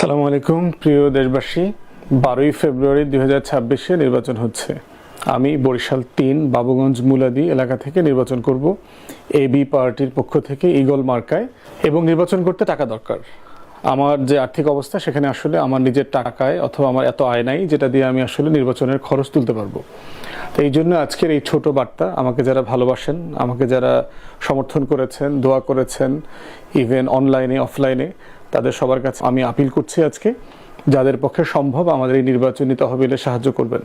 আসসালামু আলাইকুম প্রিয় দেশবাসী। 12ই ফেব্রুয়ারি 2026-এ নির্বাচন হচ্ছে। আমি বরিশাল 3 বাবুগঞ্জ মুলাদি এলাকা থেকে নির্বাচন করব এবি পার্টির পক্ষ থেকে ঈগল মার্কায়, এবং নির্বাচন করতে টাকা দরকার। আমার যে আর্থিক অবস্থা সেখানে আসলে আমার নিজের টাকায় অথবা আমার এত আয় নাই যেটা দিয়ে আমি আসলে নির্বাচনের খরচ তুলতে পারবো। তো এই জন্য আজকের এই ছোট বার্তা, আমাকে যারা ভালোবাসেন, আমাকে যারা সমর্থন করেছেন, দোয়া করেছেন, ইভেন অনলাইনে অফলাইনে, তাদের সবার কাছে আমি আপিল করছি আজকে, যাদের পক্ষে সম্ভব আমাদের এই নির্বাচনী তহবিলে সাহায্য করবেন।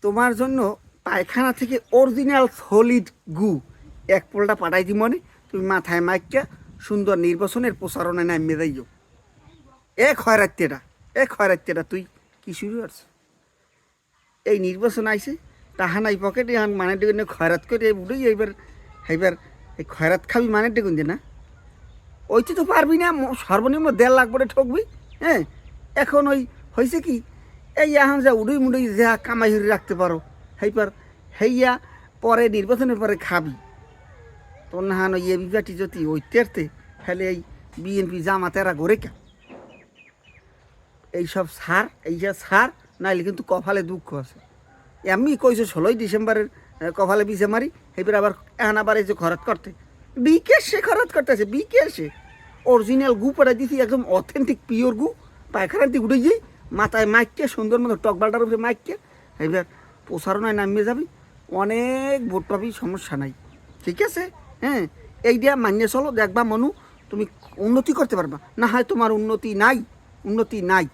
তোমার জন্য পায়খানা থেকে অরিজিনাল সলিড গু এক পোলটা পাঠাই দি মনে, তুমি মাথায় মাইকা সুন্দর নির্বাচনের প্রচারণায় নামিয়ে যাইও। এক খয়রাত্রিটা তুই কি শুরু করছ? এই নির্বাচন আইছে, তাহা নাই পকেটে এখন মানে ডেগুন খয়রাত করে উঠেই এইবার এই খয়রাত খাবি মানে ডেগুন যে না, ওইতে তো পারবি না, সর্বনিম্ন 1.5 লাখ করে ঠকবি। হ্যাঁ, এখন ওই হয়েছে কি, এই এখন যা উড়ুই মুড়ুই যা কামাই হরে রাখতে পারো হেইয়া পরে নির্বাচনের পরে খাবি। তোর না হান ওই এবি পার্টি যদি ওইতে ফেলে এই বিএনপি জামাতেরা গড়ে কা এইসব সার নাইলে কিন্তু কপালে দুঃখ আছে। এমনি কইছো 16ই ডিসেম্বরের কপালে বিছে মারি, এইবার এখন আবার এই যে খরচ করতে বিকেশে খরচ করতেছে, বিকেশে অরিজিনাল গু পড়া দিছি, একদম অথেন্টিক পিওর গু। পায়খানার দিকে উঠে যাই, মাথায় মাইকে সুন্দর মতো টকবালটার উপরে মাইকে এবার প্রসারণায় নামিয়ে যাবি, অনেক ভোট পাবি, সমস্যা নাই। ঠিক আছে? হ্যাঁ, এইটা মানিয়ে চলো, দেখবা মনু তুমি উন্নতি করতে পারবা। না হয় তোমার উন্নতি নাই।